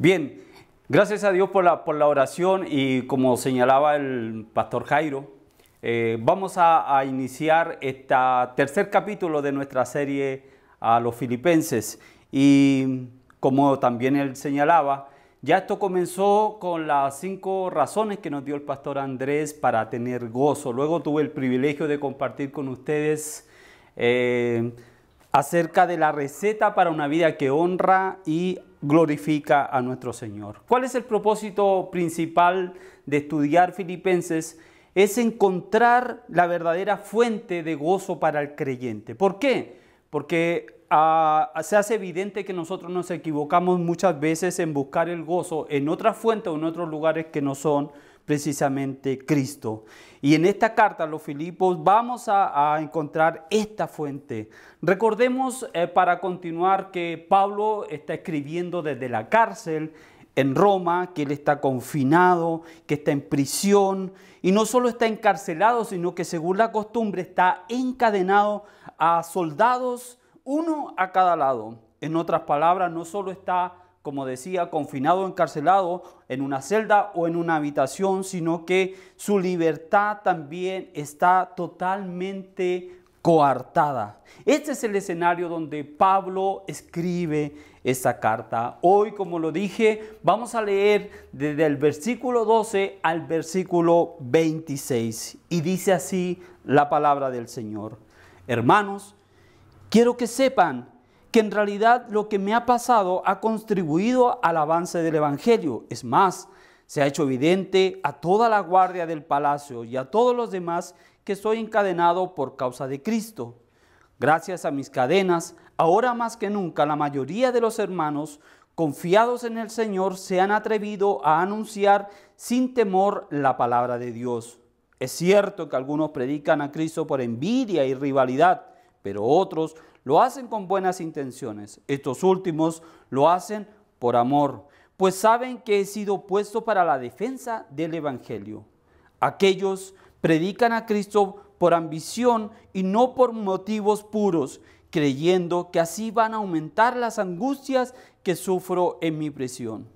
Bien, gracias a Dios por la oración y como señalaba el pastor Jairo, vamos a iniciar este tercer capítulo de nuestra serie a los Filipenses. Y como también él señalaba, ya esto comenzó con las 5 razones que nos dio el pastor Andrés para tener gozo. Luego tuve el privilegio de compartir con ustedes acerca de la receta para una vida que honra y glorifica a nuestro Señor. ¿Cuál es el propósito principal de estudiar Filipenses? Es encontrar la verdadera fuente de gozo para el creyente. ¿Por qué? Porque se hace evidente que nosotros nos equivocamos muchas veces en buscar el gozo en otras fuentes o en otros lugares que no son precisamente Cristo. Y en esta carta a los Filipos vamos a encontrar esta fuente. Recordemos para continuar que Pablo está escribiendo desde la cárcel en Roma, que él está confinado, que está en prisión y no solo está encarcelado, sino que según la costumbre está encadenado a soldados, uno a cada lado. En otras palabras, no solo está, como decía, confinado o encarcelado en una celda o en una habitación, sino que su libertad también está totalmente coartada. Este es el escenario donde Pablo escribe esta carta. Hoy, como lo dije, vamos a leer desde el versículo 12 al versículo 26. Y dice así la palabra del Señor. Hermanos, quiero que sepan que en realidad lo que me ha pasado ha contribuido al avance del Evangelio. Es más, se ha hecho evidente a toda la guardia del palacio y a todos los demás que estoy encadenado por causa de Cristo. Gracias a mis cadenas, ahora más que nunca la mayoría de los hermanos, confiados en el Señor, se han atrevido a anunciar sin temor la palabra de Dios. Es cierto que algunos predican a Cristo por envidia y rivalidad, pero otros lo hacen con buenas intenciones. Estos últimos lo hacen por amor, pues saben que he sido puesto para la defensa del Evangelio. Aquellos predican a Cristo por ambición y no por motivos puros, creyendo que así van a aumentar las angustias que sufro en mi prisión.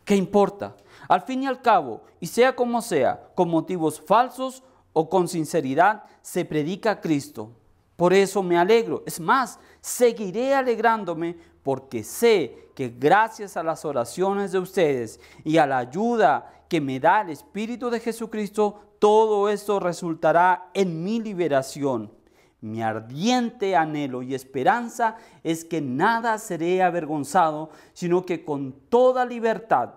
¿Qué importa? Al fin y al cabo, y sea como sea, con motivos falsos o con sinceridad, se predica a Cristo. Por eso me alegro. Es más, seguiré alegrándome porque sé que gracias a las oraciones de ustedes y a la ayuda que me da el Espíritu de Jesucristo, todo esto resultará en mi liberación. Mi ardiente anhelo y esperanza es que nada seré avergonzado, sino que con toda libertad,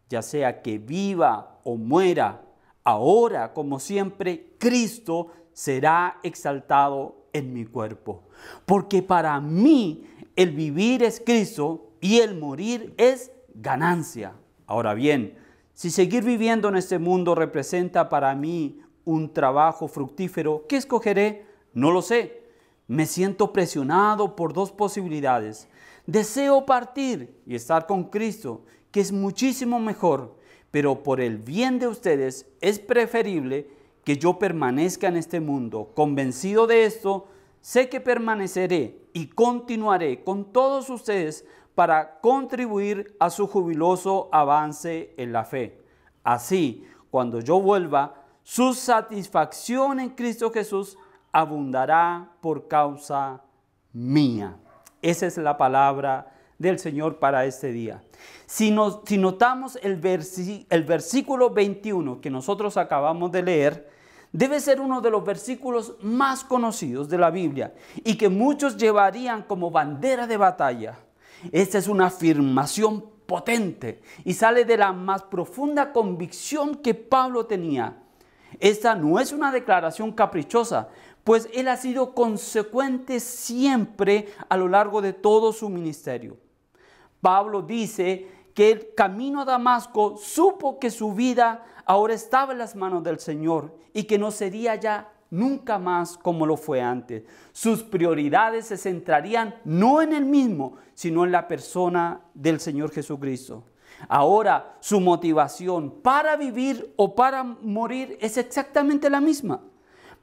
ya sea que viva o muera, ahora como siempre, Cristo será exaltado en mi cuerpo. Porque para mí el vivir es Cristo y el morir es ganancia. Ahora bien, si seguir viviendo en este mundo representa para mí un trabajo fructífero, ¿qué escogeré? No lo sé. Me siento presionado por 2 posibilidades. Deseo partir y estar con Cristo, que es muchísimo mejor, pero por el bien de ustedes es preferible que yo permanezca en este mundo. Convencido de esto, sé que permaneceré y continuaré con todos ustedes para contribuir a su jubiloso avance en la fe. Así, cuando yo vuelva, su satisfacción en Cristo Jesús abundará por causa mía. Esa es la palabra del Señor para este día. Si notamos el versículo 21 que nosotros acabamos de leer, debe ser uno de los versículos más conocidos de la Biblia y que muchos llevarían como bandera de batalla. Esta es una afirmación potente y sale de la más profunda convicción que Pablo tenía. Esta no es una declaración caprichosa, pues él ha sido consecuente siempre a lo largo de todo su ministerio. Pablo dice que el camino a Damasco supo que su vida ahora estaba en las manos del Señor y que no sería ya nunca más como lo fue antes. Sus prioridades se centrarían no en él mismo, sino en la persona del Señor Jesucristo. Ahora su motivación para vivir o para morir es exactamente la misma.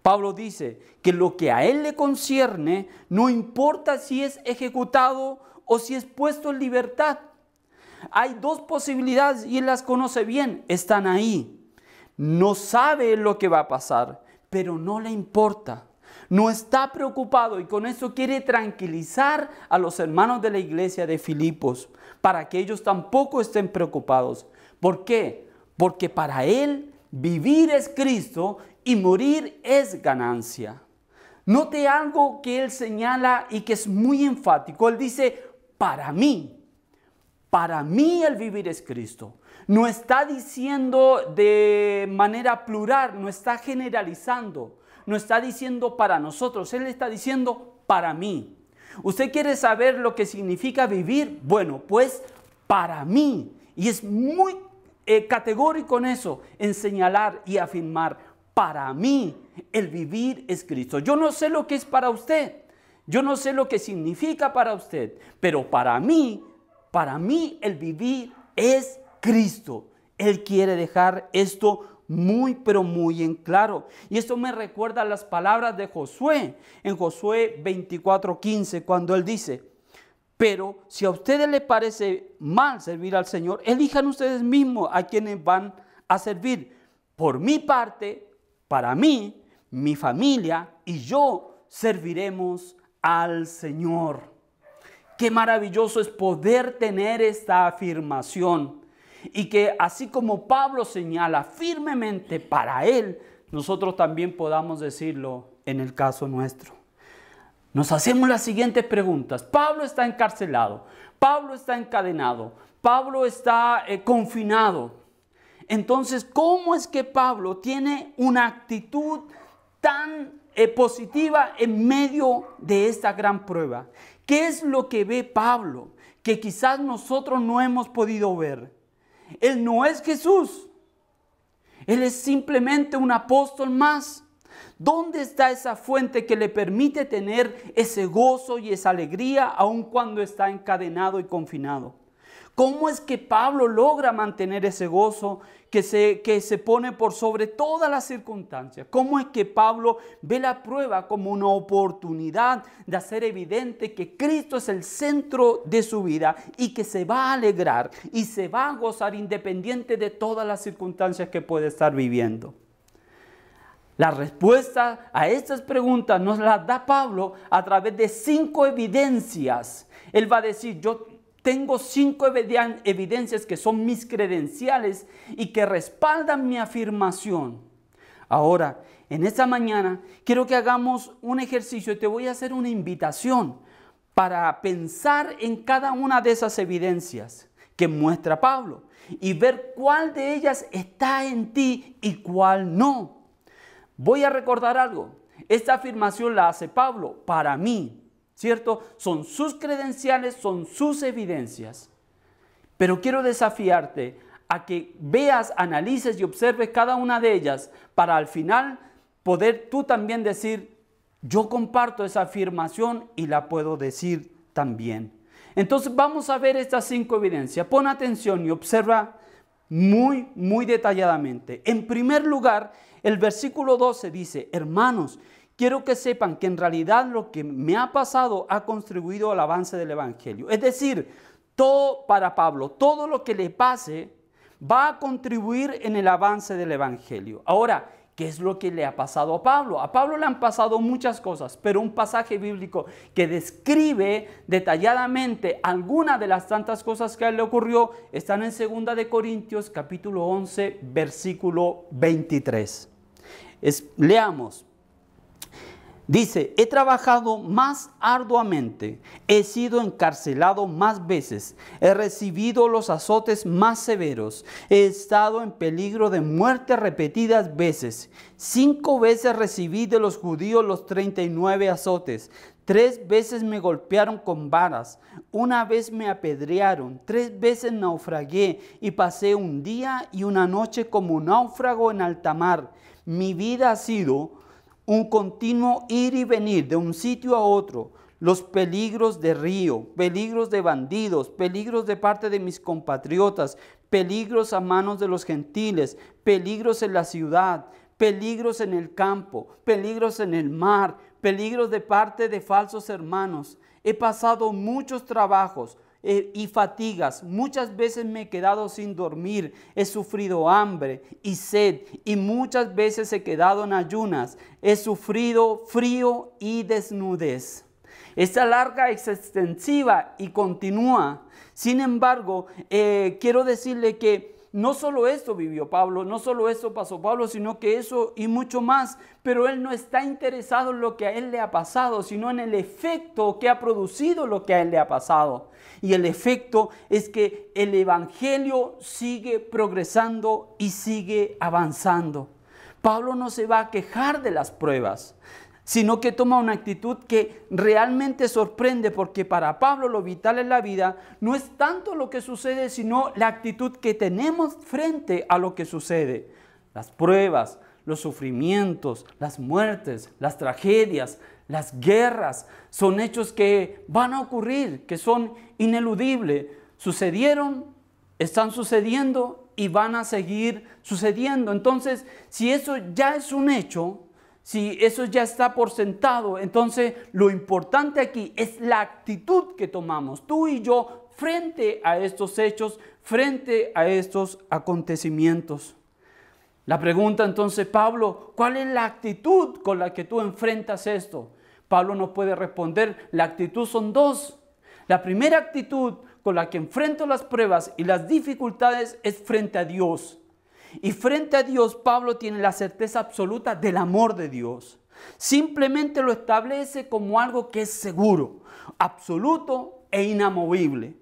Pablo dice que lo que a él le concierne no importa si es ejecutado o si es puesto en libertad. Hay dos posibilidades y Él las conoce bien, están ahí. No sabe lo que va a pasar, pero no le importa. No está preocupado y con eso quiere tranquilizar a los hermanos de la iglesia de Filipos para que ellos tampoco estén preocupados. ¿Por qué? Porque para Él vivir es Cristo y morir es ganancia. Note algo que Él señala y que es muy enfático. Él dice, para mí el vivir es Cristo. No está diciendo de manera plural, no está generalizando, no está diciendo para nosotros, Él está diciendo para mí. ¿Usted quiere saber lo que significa vivir? Bueno, pues para mí. Y es muy categórico en eso, en señalar y afirmar, para mí el vivir es Cristo. Yo no sé lo que es para usted, yo no sé lo que significa para usted, pero para mí el vivir es Cristo. Él quiere dejar esto muy, pero muy en claro. Y esto me recuerda a las palabras de Josué, en Josué 24:15, cuando él dice, pero si a ustedes les parece mal servir al Señor, elijan ustedes mismos a quienes van a servir. Por mi parte, para mí, mi familia y yo serviremos al Señor. Qué maravilloso es poder tener esta afirmación y que así como Pablo señala firmemente para él, nosotros también podamos decirlo en el caso nuestro. Nos hacemos las siguientes preguntas. Pablo está encarcelado, Pablo está encadenado, Pablo está confinado. Entonces, ¿cómo es que Pablo tiene una actitud tan positiva en medio de esta gran prueba? ¿Qué es lo que ve Pablo que quizás nosotros no hemos podido ver? Él no es Jesús. Él es simplemente un apóstol más. ¿Dónde está esa fuente que le permite tener ese gozo y esa alegría aun cuando está encadenado y confinado? ¿Cómo es que Pablo logra mantener ese gozo que se pone por sobre todas las circunstancias? ¿Cómo es que Pablo ve la prueba como una oportunidad de hacer evidente que Cristo es el centro de su vida y que se va a alegrar y se va a gozar independiente de todas las circunstancias que puede estar viviendo? La respuesta a estas preguntas nos las da Pablo a través de 5 evidencias. Él va a decir, yo tengo 5 evidencias que son mis credenciales y que respaldan mi afirmación. Ahora, en esta mañana, quiero que hagamos un ejercicio y te voy a hacer una invitación para pensar en cada una de esas evidencias que muestra Pablo y ver cuál de ellas está en ti y cuál no. Voy a recordar algo. Esta afirmación la hace Pablo para mí. ¿Cierto? Son sus credenciales, son sus evidencias. Pero quiero desafiarte a que veas, analices y observes cada una de ellas para al final poder tú también decir, yo comparto esa afirmación y la puedo decir también. Entonces vamos a ver estas 5 evidencias. Pon atención y observa muy detalladamente. En primer lugar, el versículo 12 dice, hermanos, quiero que sepan que en realidad lo que me ha pasado ha contribuido al avance del Evangelio. Es decir, todo para Pablo, todo lo que le pase va a contribuir en el avance del Evangelio. Ahora, ¿qué es lo que le ha pasado a Pablo? A Pablo le han pasado muchas cosas, pero un pasaje bíblico que describe detalladamente algunas de las tantas cosas que a él le ocurrió están en 2 de Corintios capítulo 11, versículo 23. Leamos. Dice, he trabajado más arduamente, he sido encarcelado más veces, he recibido los azotes más severos, he estado en peligro de muerte repetidas veces. 5 veces recibí de los judíos los 39 azotes. 3 veces me golpearon con varas, 1 vez me apedrearon, 3 veces naufragué y pasé un día y una noche como náufrago en alta mar. Mi vida ha sido un continuo ir y venir de un sitio a otro, los peligros de río, peligros de bandidos, peligros de parte de mis compatriotas, peligros a manos de los gentiles, peligros en la ciudad, peligros en el campo, peligros en el mar, peligros de parte de falsos hermanos. He pasado muchos trabajos y fatigas. Muchas veces me he quedado sin dormir, he sufrido hambre y sed, y muchas veces he quedado en ayunas, he sufrido frío y desnudez. Esta larga es extensiva y continúa. Sin embargo, quiero decirle que no solo esto vivió Pablo, no solo esto pasó Pablo, sino que eso y mucho más. Pero él no está interesado en lo que a él le ha pasado, sino en el efecto que ha producido lo que a él le ha pasado. Y el efecto es que el evangelio sigue progresando y sigue avanzando. Pablo no se va a quejar de las pruebas, sino que toma una actitud que realmente sorprende, porque para Pablo lo vital en la vida no es tanto lo que sucede, sino la actitud que tenemos frente a lo que sucede. Las pruebas, los sufrimientos, las muertes, las tragedias, las guerras, son hechos que van a ocurrir, que son ineludibles. Sucedieron, están sucediendo y van a seguir sucediendo. Entonces, si eso ya es un hecho, si eso ya está por sentado, entonces lo importante aquí es la actitud que tomamos tú y yo frente a estos hechos, frente a estos acontecimientos. La pregunta entonces, Pablo, ¿cuál es la actitud con la que tú enfrentas esto? Pablo nos puede responder, la actitud son dos. La primera actitud con la que enfrento las pruebas y las dificultades es frente a Dios. Y frente a Dios, Pablo tiene la certeza absoluta del amor de Dios. Simplemente lo establece como algo que es seguro, absoluto e inamovible.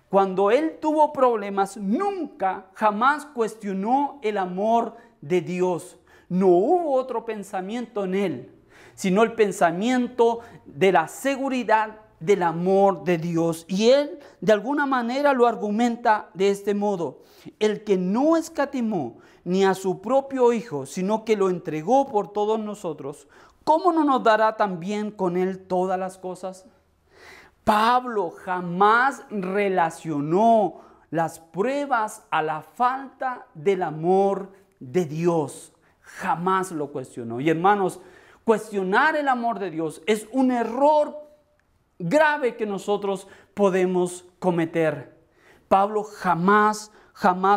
Cuando él tuvo problemas, nunca, jamás cuestionó el amor de Dios. No hubo otro pensamiento en él, sino el pensamiento de la seguridad del amor de Dios. Y él de alguna manera lo argumenta de este modo: el que no escatimó ni a su propio Hijo, sino que lo entregó por todos nosotros, ¿cómo no nos dará también con él todas las cosas? Pablo jamás relacionó las pruebas a la falta del amor de Dios. Jamás lo cuestionó. Y hermanos, cuestionar el amor de Dios es un error grave que nosotros podemos cometer. Pablo jamás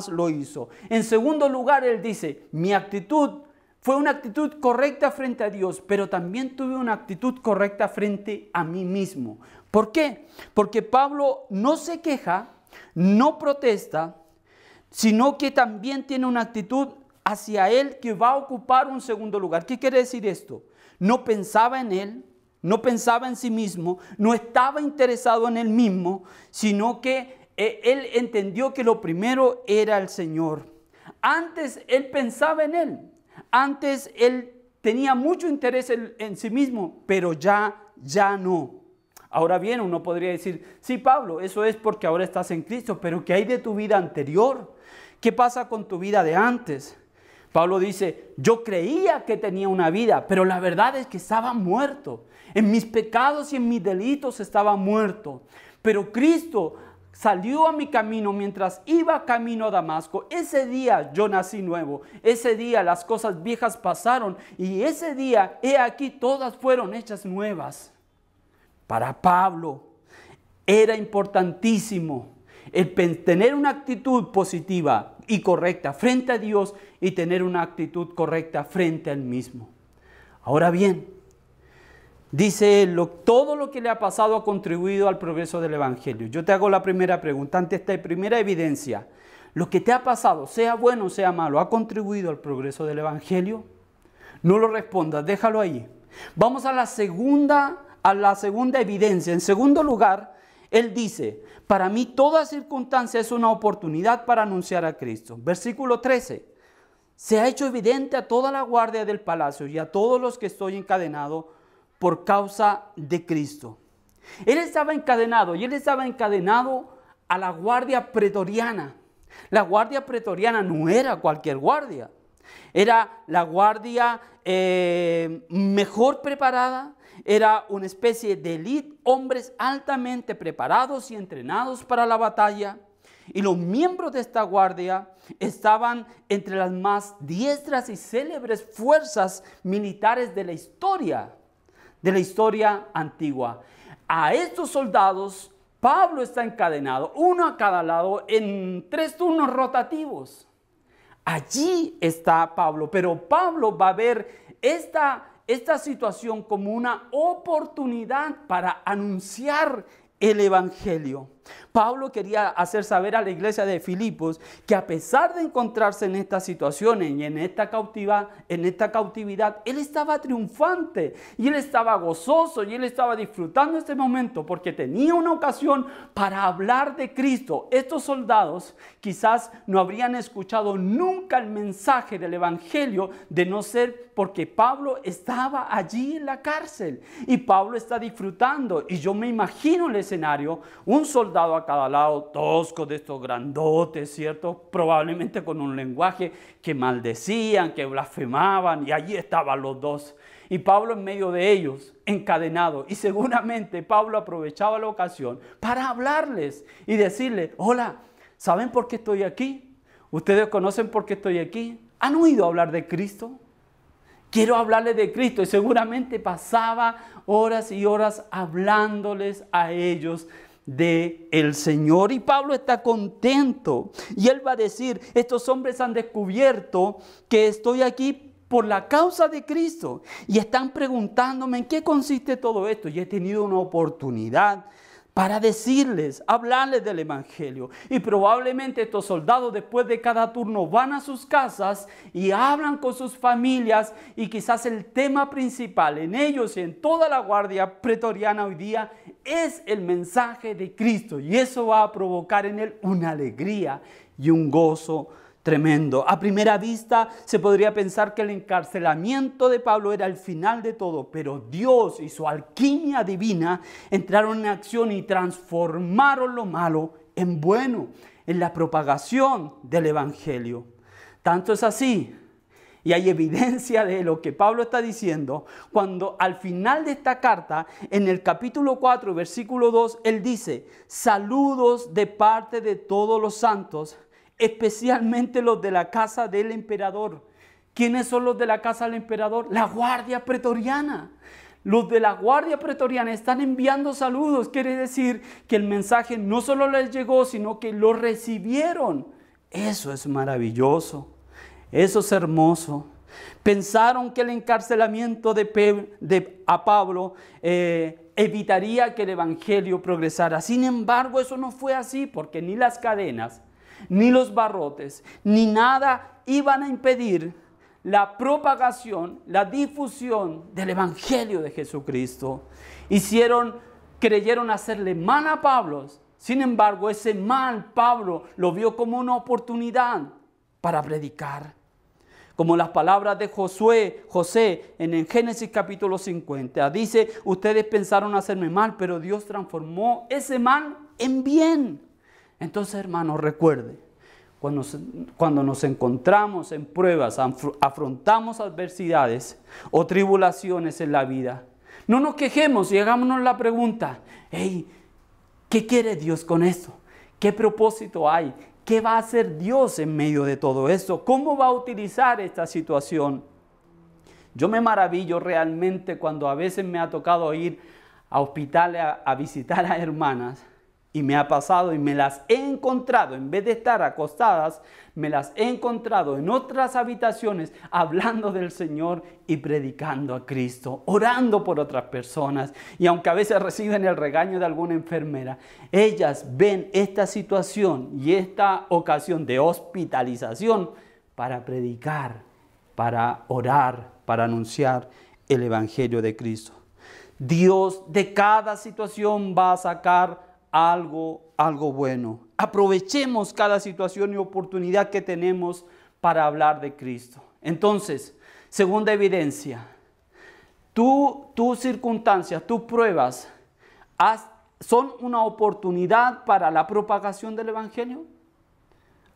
lo hizo. En segundo lugar, él dice, mi actitud fue una actitud correcta frente a Dios, pero también tuve una actitud correcta frente a mí mismo. ¿Por qué? Porque Pablo no se queja, no protesta, sino que también tiene una actitud hacia él que va a ocupar un segundo lugar. ¿Qué quiere decir esto? No pensaba en él, no pensaba en sí mismo, no estaba interesado en él mismo, sino que él entendió que lo primero era el Señor. Antes él pensaba en él, antes él tenía mucho interés en sí mismo, pero ya no. Ahora bien, uno podría decir, sí, Pablo, eso es porque ahora estás en Cristo, pero ¿qué hay de tu vida anterior? ¿Qué pasa con tu vida de antes? Pablo dice, yo creía que tenía una vida, pero la verdad es que estaba muerto. En mis pecados y en mis delitos estaba muerto. Pero Cristo salió a mi camino mientras iba camino a Damasco. Ese día yo nací nuevo. Ese día las cosas viejas pasaron. Y ese día, he aquí, todas fueron hechas nuevas. Para Pablo era importantísimo el tener una actitud positiva y correcta frente a Dios y tener una actitud correcta frente a él mismo. Ahora bien, dice él, todo lo que le ha pasado ha contribuido al progreso del Evangelio. Yo te hago la primera pregunta, ante esta primera evidencia, ¿lo que te ha pasado, sea bueno o sea malo, ha contribuido al progreso del Evangelio? No lo respondas, déjalo ahí. Vamos a la segunda evidencia. En segundo lugar, él dice, para mí toda circunstancia es una oportunidad para anunciar a Cristo. Versículo 13, se ha hecho evidente a toda la guardia del palacio y a todos los que estoy encadenado por causa de Cristo. Él estaba encadenado y él estaba encadenado a la guardia pretoriana. La guardia pretoriana no era cualquier guardia. Era la guardia mejor preparada. Era una especie de élite, hombres altamente preparados y entrenados para la batalla. Y los miembros de esta guardia estaban entre las más diestras y célebres fuerzas militares de la historia antigua. A estos soldados Pablo está encadenado, uno a cada lado, en 3 turnos rotativos. Allí está Pablo, pero Pablo va a ver esta situación como una oportunidad para anunciar el evangelio. Pablo quería hacer saber a la iglesia de Filipos que a pesar de encontrarse en estas situaciones y en esta cautividad, él estaba triunfante y él estaba gozoso y él estaba disfrutando este momento porque tenía una ocasión para hablar de Cristo. Estos soldados quizás no habrían escuchado nunca el mensaje del evangelio de no ser porque Pablo estaba allí en la cárcel y Pablo está disfrutando. Y yo me imagino el escenario, un soldado a cada lado, tosco, de estos grandotes, ¿cierto? Probablemente con un lenguaje que maldecían, que blasfemaban, y allí estaban los dos. Y Pablo en medio de ellos, encadenado. Y seguramente Pablo aprovechaba la ocasión para hablarles y decirles: hola, ¿saben por qué estoy aquí? ¿Ustedes conocen por qué estoy aquí? ¿Han oído hablar de Cristo? Quiero hablarles de Cristo. Y seguramente pasaba horas y horas hablándoles a ellos de el Señor. Y Pablo está contento y él va a decir: estos hombres han descubierto que estoy aquí por la causa de Cristo y están preguntándome en qué consiste todo esto, y he tenido una oportunidad para decirles, hablarles del evangelio. Y probablemente estos soldados después de cada turno van a sus casas y hablan con sus familias, y quizás el tema principal en ellos y en toda la guardia pretoriana hoy día es el mensaje de Cristo, y eso va a provocar en él una alegría y un gozo tremendo. A primera vista se podría pensar que el encarcelamiento de Pablo era el final de todo, pero Dios y su alquimia divina entraron en acción y transformaron lo malo en bueno, en la propagación del evangelio. Tanto es así, y hay evidencia de lo que Pablo está diciendo, cuando al final de esta carta, en el capítulo 4, versículo 2, él dice: saludos de parte de todos los santos, especialmente los de la casa del emperador. ¿Quiénes son los de la casa del emperador? La guardia pretoriana. Los de la guardia pretoriana están enviando saludos. Quiere decir que el mensaje no solo les llegó, sino que lo recibieron. Eso es maravilloso. Eso es hermoso. Pensaron que el encarcelamiento a Pablo evitaría que el evangelio progresara. Sin embargo, eso no fue así, porque ni las cadenas, ni los barrotes, ni nada iban a impedir la propagación, la difusión del evangelio de Jesucristo. Creyeron hacerle mal a Pablo. Sin embargo, ese mal Pablo lo vio como una oportunidad para predicar. Como las palabras de José en Génesis capítulo 50. Dice: ustedes pensaron hacerme mal, pero Dios transformó ese mal en bien. Entonces, hermanos, recuerde, cuando nos encontramos en pruebas, afrontamos adversidades o tribulaciones en la vida, no nos quejemos y hagámonos la pregunta: hey, ¿qué quiere Dios con esto? ¿Qué propósito hay? ¿Qué va a hacer Dios en medio de todo esto? ¿Cómo va a utilizar esta situación? Yo me maravillo realmente cuando a veces me ha tocado ir a hospitales a visitar a hermanas, y me ha pasado y me las he encontrado, en vez de estar acostadas, me las he encontrado en otras habitaciones hablando del Señor y predicando a Cristo, orando por otras personas. Y aunque a veces reciben el regaño de alguna enfermera, ellas ven esta situación y esta ocasión de hospitalización para predicar, para orar, para anunciar el evangelio de Cristo. Dios de cada situación va a sacar algo bueno. Aprovechemos cada situación y oportunidad que tenemos para hablar de Cristo. Entonces, segunda evidencia, tus circunstancias, tus pruebas, ¿son una oportunidad para la propagación del evangelio?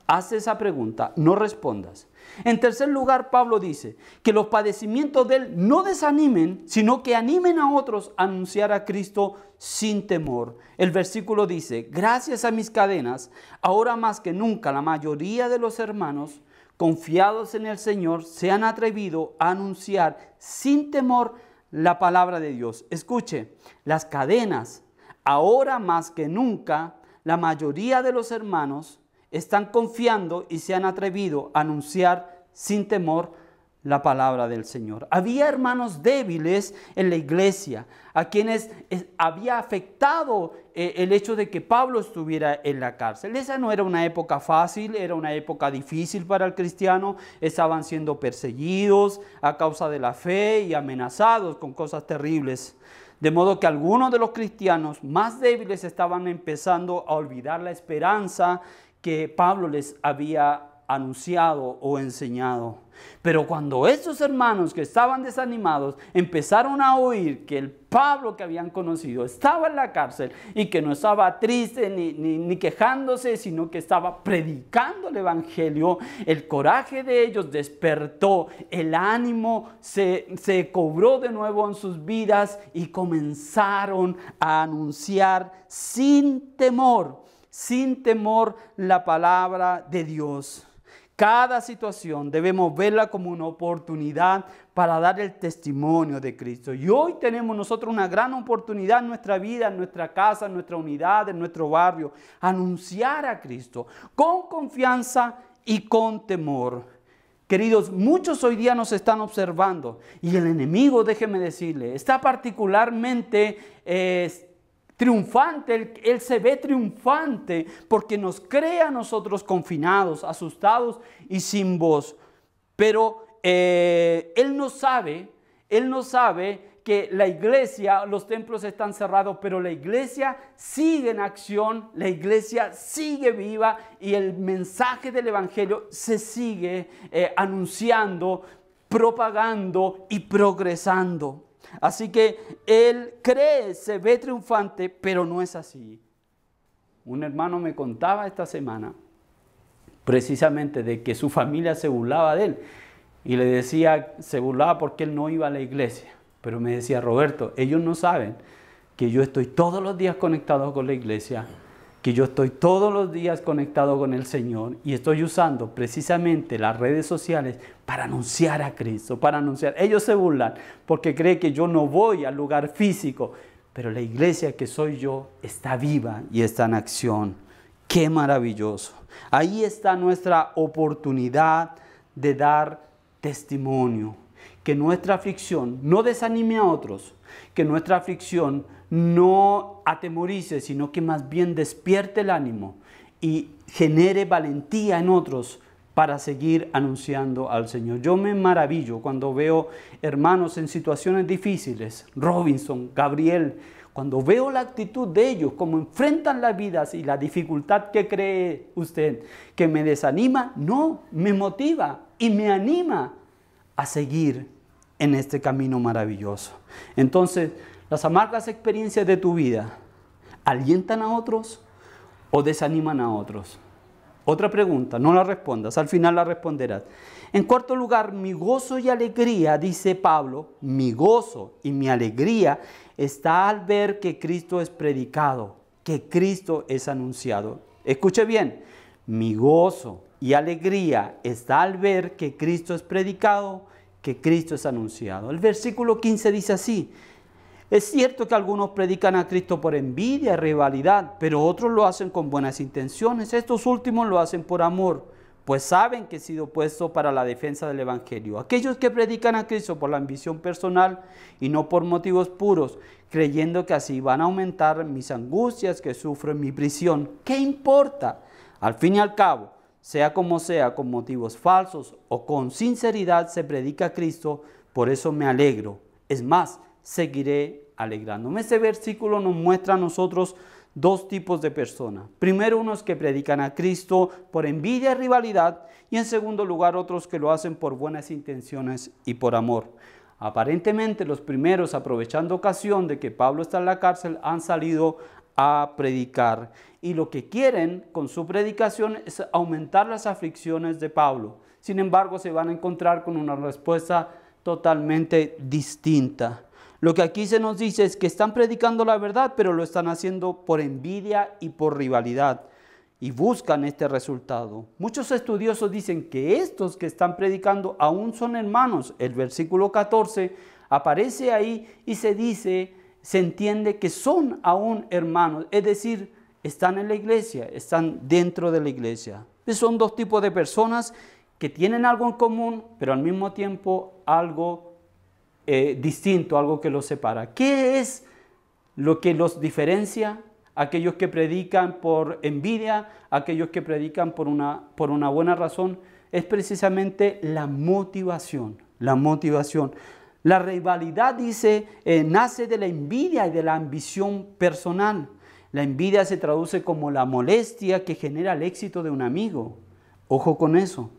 Haz esa pregunta, no respondas. En tercer lugar, Pablo dice que los padecimientos de él no desanimen, sino que animen a otros a anunciar a Cristo sin temor. El versículo dice: gracias a mis cadenas, ahora más que nunca la mayoría de los hermanos, confiados en el Señor, se han atrevido a anunciar sin temor la palabra de Dios. Escuche, las cadenas Ahora más que nunca, la mayoría de los hermanos están confiando y se han atrevido a anunciar sin temor la palabra del Señor. Había hermanos débiles en la iglesia, a quienes había afectado el hecho de que Pablo estuviera en la cárcel. Esa no era una época fácil, era una época difícil para el cristiano. Estaban siendo perseguidos a causa de la fe y amenazados con cosas terribles. De modo que algunos de los cristianos más débiles estaban empezando a olvidar la esperanza que Pablo les había anunciado o enseñado. Pero cuando esos hermanos que estaban desanimados empezaron a oír que el Pablo que habían conocido estaba en la cárcel y que no estaba triste ni quejándose, sino que estaba predicando el evangelio, el coraje de ellos despertó, el ánimo se cobró de nuevo en sus vidas y comenzaron a anunciar sin temor la palabra de Dios. Cada situación debemos verla como una oportunidad para dar el testimonio de Cristo. Y hoy tenemos nosotros una gran oportunidad en nuestra vida, en nuestra casa, en nuestra unidad, en nuestro barrio, anunciar a Cristo con confianza y con temor. Queridos, muchos hoy día nos están observando y el enemigo, déjeme decirle, está particularmente triunfante. Él se ve triunfante porque nos cree a nosotros confinados, asustados y sin voz. Pero Él no sabe que la iglesia, los templos están cerrados, pero la iglesia sigue en acción, la iglesia sigue viva y el mensaje del evangelio se sigue anunciando, propagando y progresando. Así que él cree, se ve triunfante, pero no es así. Un hermano me contaba esta semana precisamente de que su familia se burlaba de él y le decía, se burlaba porque él no iba a la iglesia. Pero me decía, Roberto, ellos no saben que yo estoy todos los días conectado con la iglesia, que yo estoy todos los días conectado con el Señor y estoy usando precisamente las redes sociales para anunciar a Cristo, para anunciar. Ellos se burlan porque creen que yo no voy al lugar físico, pero la iglesia que soy yo está viva y está en acción. ¡Qué maravilloso! Ahí está nuestra oportunidad de dar testimonio. Que nuestra aflicción no desanime a otros, que nuestra aflicción no atemorice, sino que más bien despierte el ánimo y genere valentía en otros para seguir anunciando al Señor. Yo me maravillo cuando veo hermanos en situaciones difíciles, Robinson, Gabriel, cuando veo la actitud de ellos, cómo enfrentan las vidas y la dificultad que cree usted, que me desanima, no, me motiva y me anima a seguir en este camino maravilloso. Entonces, las amargas experiencias de tu vida, ¿alientan a otros o desaniman a otros? Otra pregunta, no la respondas, al final la responderás. En cuarto lugar, mi gozo y alegría, dice Pablo, mi gozo y mi alegría está al ver que Cristo es predicado, que Cristo es anunciado. Escuche bien, mi gozo y alegría está al ver que Cristo es predicado, que Cristo es anunciado. El versículo 15 dice así: es cierto que algunos predican a Cristo por envidia y rivalidad, pero otros lo hacen con buenas intenciones. Estos últimos lo hacen por amor, pues saben que he sido puesto para la defensa del evangelio. Aquellos que predican a Cristo por la ambición personal y no por motivos puros, creyendo que así van a aumentar mis angustias que sufro en mi prisión. ¿Qué importa? Al fin y al cabo, sea como sea, con motivos falsos o con sinceridad se predica a Cristo, por eso me alegro. Es más, seguiré alegrándome. Este versículo nos muestra a nosotros dos tipos de personas. Primero, unos que predican a Cristo por envidia y rivalidad, y en segundo lugar, otros que lo hacen por buenas intenciones y por amor. Aparentemente, los primeros, aprovechando ocasión de que Pablo está en la cárcel, han salido a predicar, y lo que quieren con su predicación es aumentar las aflicciones de Pablo. Sin embargo, se van a encontrar con una respuesta totalmente distinta. Lo que aquí se nos dice es que están predicando la verdad, pero lo están haciendo por envidia y por rivalidad, y buscan este resultado. Muchos estudiosos dicen que estos que están predicando aún son hermanos. El versículo 14 aparece ahí y se dice se entiende que son aún hermanos, es decir, están en la iglesia, están dentro de la iglesia. Son dos tipos de personas que tienen algo en común, pero al mismo tiempo algo distinto, algo que los separa. ¿Qué es lo que los diferencia? Aquellos que predican por envidia, aquellos que predican por una buena razón, es precisamente la motivación. La motivación. La rivalidad, dice, nace de la envidia y de la ambición personal. La envidia se traduce como la molestia que genera el éxito de un amigo. Ojo con eso.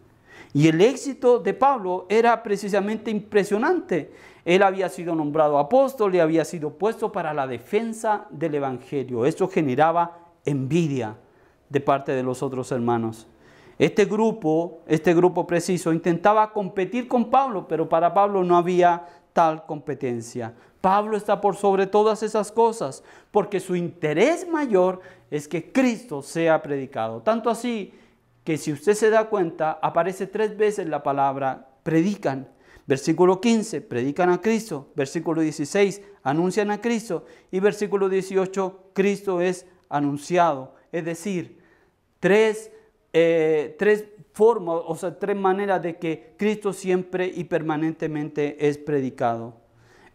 Y el éxito de Pablo era precisamente impresionante. Él había sido nombrado apóstol y había sido puesto para la defensa del evangelio. Eso generaba envidia de parte de los otros hermanos. Este grupo preciso intentaba competir con Pablo, pero para Pablo no había tal competencia. Pablo está por sobre todas esas cosas, porque su interés mayor es que Cristo sea predicado. Tanto así que si usted se da cuenta, aparece 3 veces la palabra predican. Versículo 15, predican a Cristo. Versículo 16, anuncian a Cristo. Y versículo 18, Cristo es anunciado. Es decir, tres formas, o sea, 3 maneras de que Cristo siempre y permanentemente es predicado.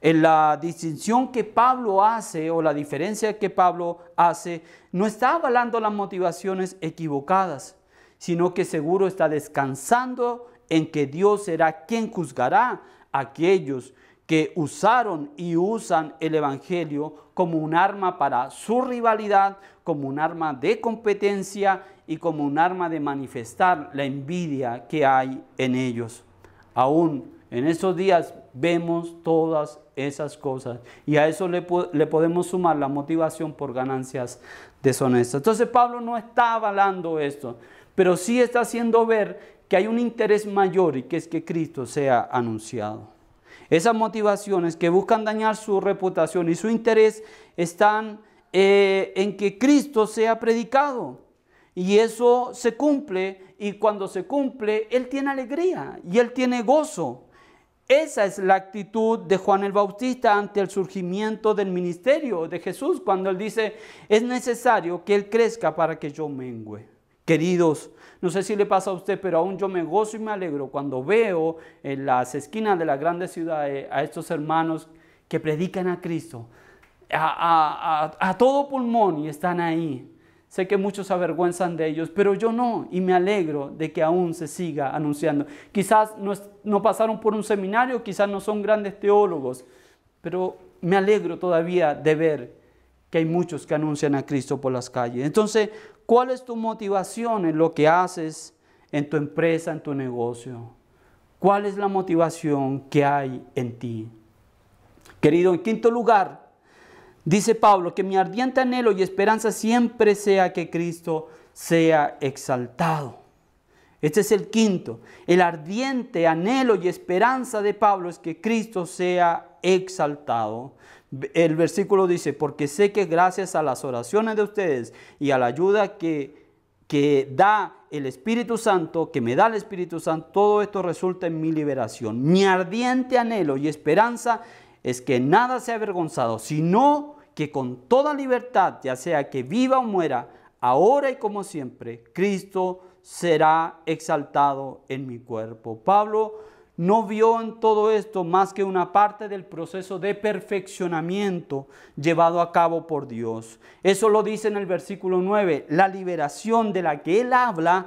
En la distinción que Pablo hace, o la diferencia que Pablo hace, no está avalando las motivaciones equivocadas, sino que seguro está descansando en que Dios será quien juzgará a aquellos que usaron y usan el evangelio como un arma para su rivalidad, como un arma de competencia y como un arma de manifestar la envidia que hay en ellos. Aún en estos días vemos todas esas cosas y a eso le podemos sumar la motivación por ganancias deshonestas. Entonces Pablo no está avalando esto, pero sí está haciendo ver que hay un interés mayor y que es que Cristo sea anunciado. Esas motivaciones que buscan dañar su reputación y su interés están en que Cristo sea predicado. Y eso se cumple, y cuando se cumple, Él tiene alegría y Él tiene gozo. Esa es la actitud de Juan el Bautista ante el surgimiento del ministerio de Jesús, cuando Él dice, es necesario que Él crezca para que yo mengüe. Queridos, no sé si le pasa a usted, pero aún yo me gozo y me alegro cuando veo en las esquinas de las grandes ciudades a estos hermanos que predican a Cristo a todo pulmón y están ahí. Sé que muchos se avergüenzan de ellos, pero yo no, y me alegro de que aún se siga anunciando. Quizás no pasaron por un seminario, quizás no son grandes teólogos, pero me alegro todavía de ver que hay muchos que anuncian a Cristo por las calles. Entonces, ¿cuál es tu motivación en lo que haces en tu empresa, en tu negocio? ¿Cuál es la motivación que hay en ti? Querido, en quinto lugar, dice Pablo que mi ardiente anhelo y esperanza siempre sea que Cristo sea exaltado. Este es el quinto. El ardiente anhelo y esperanza de Pablo es que Cristo sea exaltado. El versículo dice, porque sé que gracias a las oraciones de ustedes y a la ayuda que da el Espíritu Santo, que me da el Espíritu Santo, todo esto resulta en mi liberación. Mi ardiente anhelo y esperanza es que nada sea avergonzado, sino que con toda libertad, ya sea que viva o muera, ahora y como siempre, Cristo será exaltado en mi cuerpo. Pablo no vio en todo esto más que una parte del proceso de perfeccionamiento llevado a cabo por Dios. Eso lo dice en el versículo 9. La liberación de la que él habla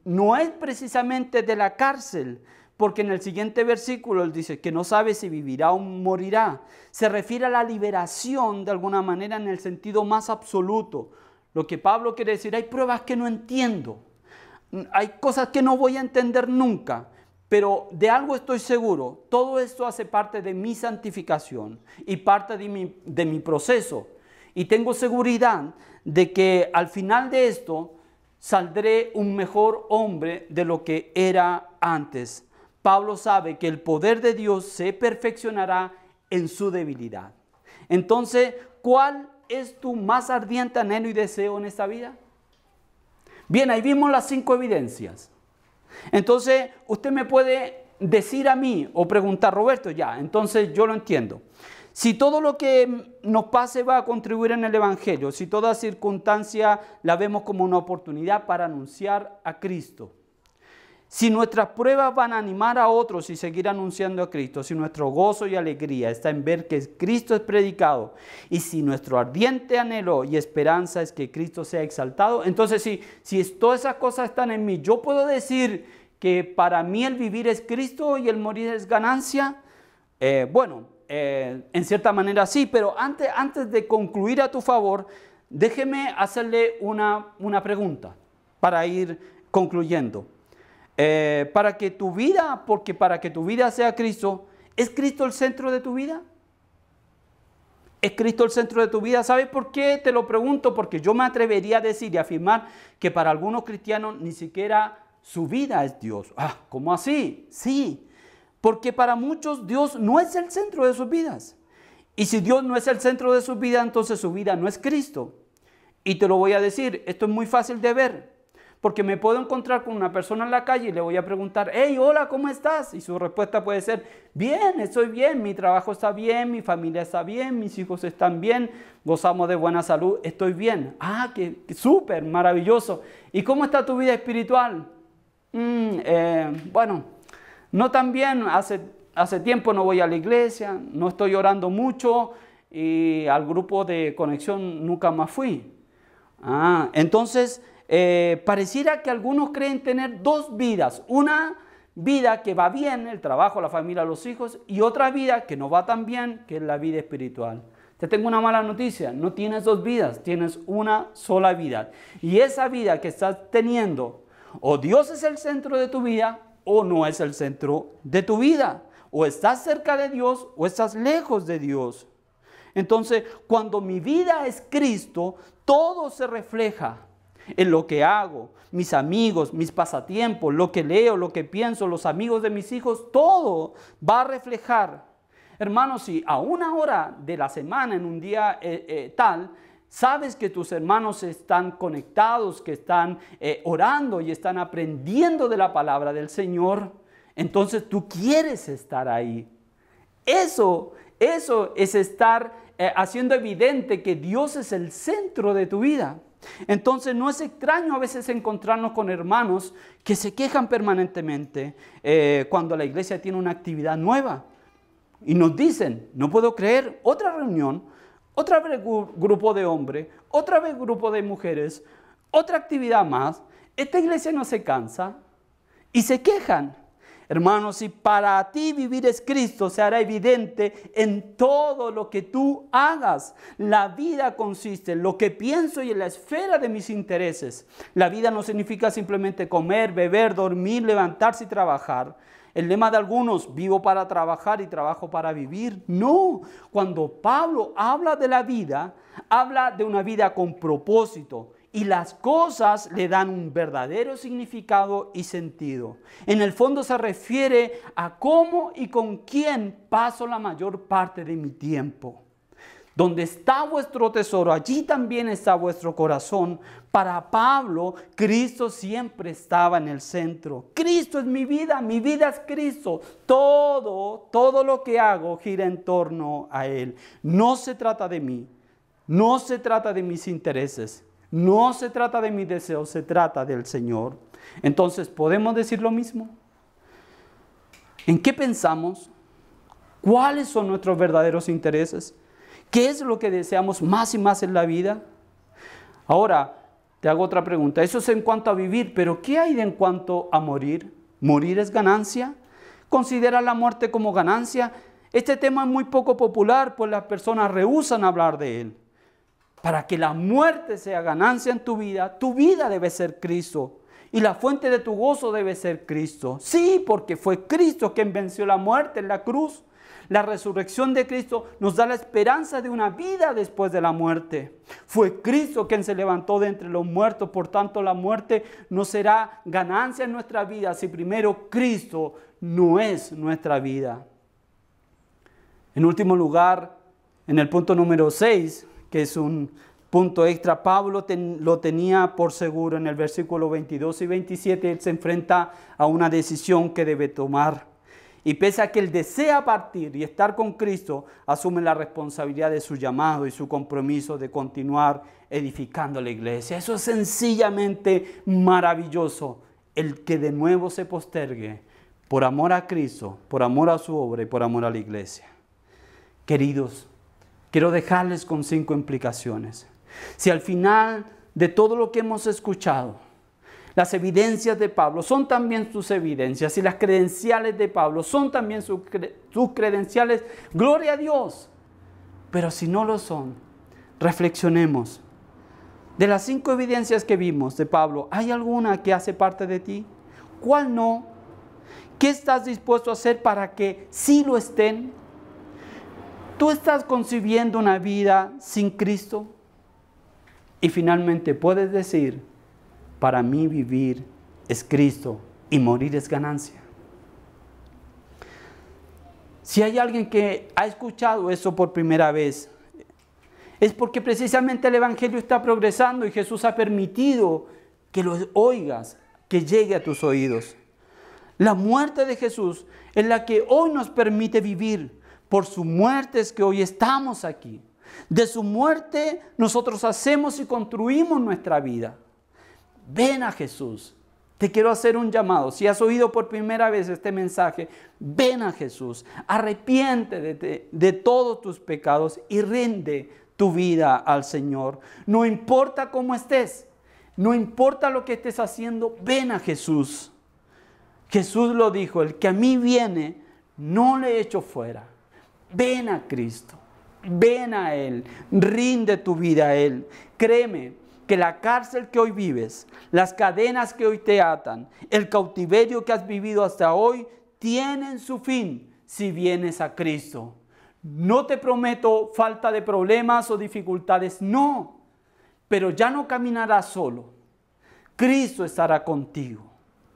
no es precisamente de la cárcel, porque en el siguiente versículo él dice que no sabe si vivirá o morirá. Se refiere a la liberación de alguna manera en el sentido más absoluto. Lo que Pablo quiere decir, hay pruebas que no entiendo. Hay cosas que no voy a entender nunca. Pero de algo estoy seguro, todo esto hace parte de mi santificación y parte de mi proceso. Y tengo seguridad de que al final de esto saldré un mejor hombre de lo que era antes. Pablo sabe que el poder de Dios se perfeccionará en su debilidad. Entonces, ¿cuál es tu más ardiente anhelo y deseo en esta vida? Bien, ahí vimos las 5 evidencias. Entonces, usted me puede decir a mí o preguntar, Roberto, ya, entonces yo lo entiendo. Si todo lo que nos pase va a contribuir en el Evangelio, si toda circunstancia la vemos como una oportunidad para anunciar a Cristo, si nuestras pruebas van a animar a otros y seguir anunciando a Cristo, si nuestro gozo y alegría está en ver que Cristo es predicado, y si nuestro ardiente anhelo y esperanza es que Cristo sea exaltado, entonces si todas esas cosas están en mí, yo puedo decir que para mí el vivir es Cristo y el morir es ganancia. En cierta manera sí, pero antes de concluir a tu favor, déjeme hacerle una pregunta para ir concluyendo. Para que tu vida sea Cristo, ¿es Cristo el centro de tu vida? ¿Es Cristo el centro de tu vida? ¿Sabes por qué te lo pregunto? Porque yo me atrevería a decir y afirmar que para algunos cristianos ni siquiera su vida es Dios. ¿Cómo así? Sí. Porque para muchos Dios no es el centro de sus vidas. Y si Dios no es el centro de sus vidas, entonces su vida no es Cristo. Y te lo voy a decir, esto es muy fácil de ver. Porque me puedo encontrar con una persona en la calle y le voy a preguntar, hey, hola, ¿cómo estás? Y su respuesta puede ser, bien, estoy bien, mi trabajo está bien, mi familia está bien, mis hijos están bien, gozamos de buena salud, estoy bien. Qué súper, maravilloso. ¿Y cómo está tu vida espiritual? No tan bien, hace tiempo no voy a la iglesia, no estoy orando mucho y al grupo de conexión nunca más fui. Entonces, pareciera que algunos creen tener dos vidas, una vida que va bien, el trabajo, la familia, los hijos, y otra vida que no va tan bien, que es la vida espiritual. Te tengo una mala noticia, no tienes dos vidas, tienes una sola vida. Y esa vida que estás teniendo, o Dios es el centro de tu vida, o no es el centro de tu vida. O estás cerca de Dios, o estás lejos de Dios. Entonces, cuando mi vida es Cristo, todo se refleja en lo que hago, mis amigos, mis pasatiempos, lo que leo, lo que pienso, los amigos de mis hijos, todo va a reflejar. Hermanos, si a una hora de la semana, en un día tal, sabes que tus hermanos están conectados, que están orando y están aprendiendo de la palabra del Señor, entonces tú quieres estar ahí. Eso es estar haciendo evidente que Dios es el centro de tu vida. Entonces no es extraño a veces encontrarnos con hermanos que se quejan permanentemente cuando la iglesia tiene una actividad nueva. Y nos dicen, no puedo creer, otra reunión, otra vez grupo de hombres, otra vez grupo de mujeres, otra actividad más. Esta iglesia no se cansa y se quejan. Hermanos, si para ti vivir es Cristo, se hará evidente en todo lo que tú hagas. La vida consiste en lo que pienso y en la esfera de mis intereses. La vida no significa simplemente comer, beber, dormir, levantarse y trabajar. El lema de algunos, vivo para trabajar y trabajo para vivir. No, cuando Pablo habla de la vida, habla de una vida con propósito. Y las cosas le dan un verdadero significado y sentido. En el fondo se refiere a cómo y con quién paso la mayor parte de mi tiempo. Donde está vuestro tesoro, allí también está vuestro corazón. Para Pablo, Cristo siempre estaba en el centro. Cristo es mi vida es Cristo. Todo lo que hago gira en torno a Él. No se trata de mí, no se trata de mis intereses. No se trata de mis deseos, se trata del Señor. Entonces, ¿podemos decir lo mismo? ¿En qué pensamos? ¿Cuáles son nuestros verdaderos intereses? ¿Qué es lo que deseamos más y más en la vida? Ahora, te hago otra pregunta. Eso es en cuanto a vivir, pero ¿qué hay de en cuanto a morir? ¿Morir es ganancia? ¿Considera la muerte como ganancia? Este tema es muy poco popular, pues las personas rehúsan hablar de él. Para que la muerte sea ganancia en tu vida debe ser Cristo. Y la fuente de tu gozo debe ser Cristo. Sí, porque fue Cristo quien venció la muerte en la cruz. La resurrección de Cristo nos da la esperanza de una vida después de la muerte. Fue Cristo quien se levantó de entre los muertos. Por tanto, la muerte no será ganancia en nuestra vida si primero Cristo no es nuestra vida. En último lugar, en el punto número 6, que es un punto extra, Pablo lo tenía por seguro. En el versículo 22 y 27, él se enfrenta a una decisión que debe tomar. Y pese a que él desea partir y estar con Cristo, asume la responsabilidad de su llamado y su compromiso de continuar edificando la iglesia. Eso es sencillamente maravilloso. El que de nuevo se postergue por amor a Cristo, por amor a su obra y por amor a la iglesia. Queridos, quiero dejarles con 5 implicaciones. Si al final de todo lo que hemos escuchado, las evidencias de Pablo son también sus evidencias y las credenciales de Pablo son también sus credenciales, gloria a Dios. Pero si no lo son, reflexionemos. De las 5 evidencias que vimos de Pablo, ¿hay alguna que hace parte de ti? ¿Cuál no? ¿Qué estás dispuesto a hacer para que sí lo estén? ¿Tú estás concibiendo una vida sin Cristo? Y finalmente puedes decir, para mí vivir es Cristo y morir es ganancia. Si hay alguien que ha escuchado eso por primera vez, es porque precisamente el Evangelio está progresando y Jesús ha permitido que lo oigas, que llegue a tus oídos. La muerte de Jesús es la que hoy nos permite vivir. Por su muerte es que hoy estamos aquí. De su muerte nosotros hacemos y construimos nuestra vida. Ven a Jesús. Te quiero hacer un llamado. Si has oído por primera vez este mensaje, ven a Jesús. Arrepiéntete de todos tus pecados y rinde tu vida al Señor. No importa cómo estés, no importa lo que estés haciendo, ven a Jesús. Jesús lo dijo, el que a mí viene, no le echo fuera. Ven a Cristo, ven a Él, rinde tu vida a Él. Créeme que la cárcel que hoy vives, las cadenas que hoy te atan, el cautiverio que has vivido hasta hoy, tienen su fin si vienes a Cristo. No te prometo falta de problemas o dificultades, no. Pero ya no caminarás solo. Cristo estará contigo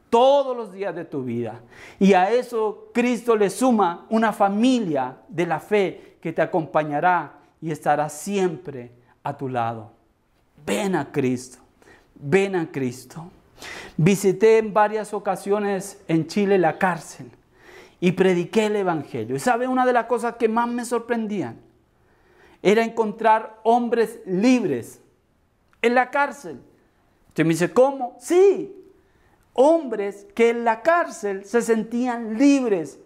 todos los días de tu vida. Y a eso Cristo le suma una familia de la fe que te acompañará y estará siempre a tu lado. Ven a Cristo, ven a Cristo. Visité en varias ocasiones en Chile la cárcel y prediqué el Evangelio. Y ¿sabe? Una de las cosas que más me sorprendían era encontrar hombres libres en la cárcel. Usted me dice, ¿cómo? Sí, hombres que en la cárcel se sentían libres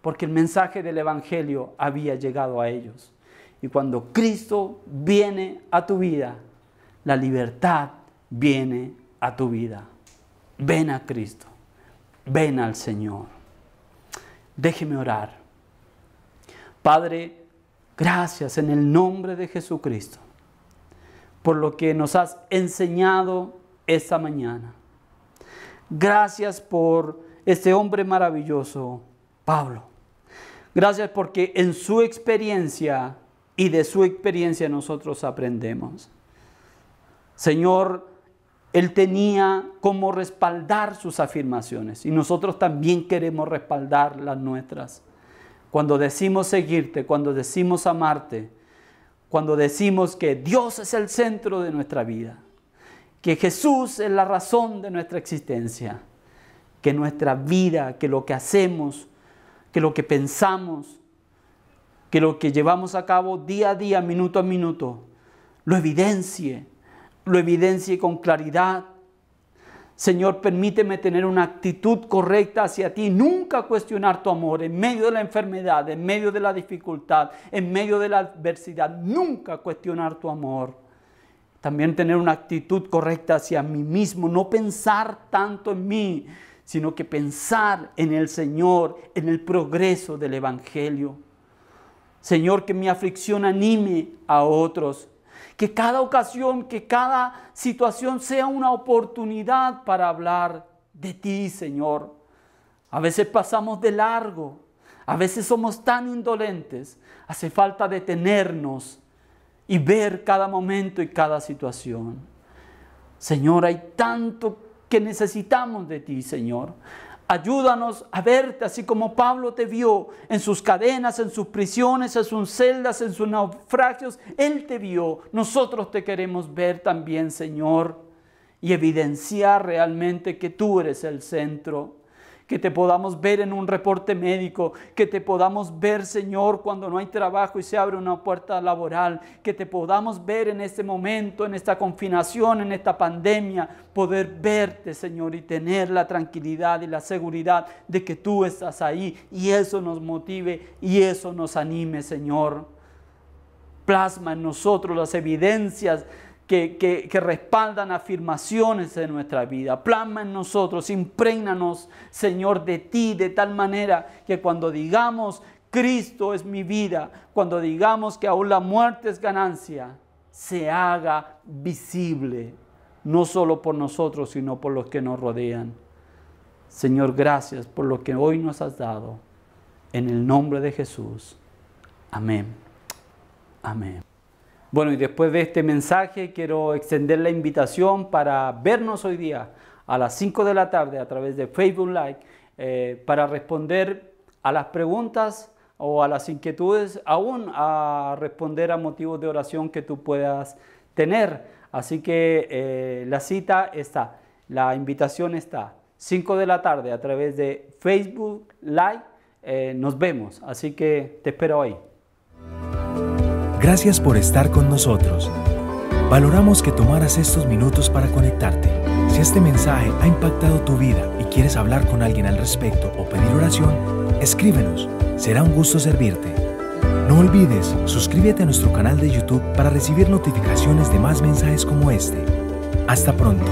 porque el mensaje del Evangelio había llegado a ellos. Y cuando Cristo viene a tu vida, la libertad viene a tu vida. Ven a Cristo, ven al Señor. Déjeme orar. Padre, gracias en el nombre de Jesucristo por lo que nos has enseñado esta mañana. Gracias por este hombre maravilloso, Pablo. Gracias porque en su experiencia y de su experiencia nosotros aprendemos. Señor, él tenía cómo respaldar sus afirmaciones y nosotros también queremos respaldar las nuestras. Cuando decimos seguirte, cuando decimos amarte, cuando decimos que Dios es el centro de nuestra vida, que Jesús es la razón de nuestra existencia, que nuestra vida, que lo que hacemos, que lo que pensamos, que lo que llevamos a cabo día a día, minuto a minuto, lo evidencie con claridad. Señor, permíteme tener una actitud correcta hacia ti, nunca cuestionar tu amor en medio de la enfermedad, en medio de la dificultad, en medio de la adversidad, nunca cuestionar tu amor. También tener una actitud correcta hacia mí mismo, no pensar tanto en mí, sino que pensar en el Señor, en el progreso del Evangelio. Señor, que mi aflicción anime a otros. Que cada ocasión, que cada situación sea una oportunidad para hablar de ti, Señor. A veces pasamos de largo, a veces somos tan indolentes. Hace falta detenernos y ver cada momento y cada situación. Señor, hay tanto que necesitamos de ti, Señor. Ayúdanos a verte así como Pablo te vio en sus cadenas, en sus prisiones, en sus celdas, en sus naufragios. Él te vio. Nosotros te queremos ver también, Señor, y evidenciar realmente que tú eres el centro. que te podamos ver en un reporte médico, que te podamos ver, Señor, cuando no hay trabajo y se abre una puerta laboral, que te podamos ver en este momento, en esta confinación, en esta pandemia, poder verte, Señor, y tener la tranquilidad y la seguridad de que tú estás ahí, y eso nos motive y eso nos anime, Señor. Plasma en nosotros las evidencias que respaldan afirmaciones de nuestra vida. Plasma en nosotros, imprégnanos, Señor, de ti, de tal manera que cuando digamos Cristo es mi vida, cuando digamos que aún la muerte es ganancia, se haga visible, no solo por nosotros, sino por los que nos rodean. Señor, gracias por lo que hoy nos has dado. En el nombre de Jesús. Amén. Amén. Bueno, y después de este mensaje quiero extender la invitación para vernos hoy día a las 5 de la tarde a través de Facebook Live para responder a las preguntas o a las inquietudes, aún a responder a motivos de oración que tú puedas tener. Así que la cita está, la invitación está, 5 de la tarde a través de Facebook Live. Nos vemos, así que te espero ahí. Gracias por estar con nosotros. Valoramos que tomaras estos minutos para conectarte. Si este mensaje ha impactado tu vida y quieres hablar con alguien al respecto o pedir oración, escríbenos. Será un gusto servirte. No olvides, suscríbete a nuestro canal de YouTube para recibir notificaciones de más mensajes como este. Hasta pronto.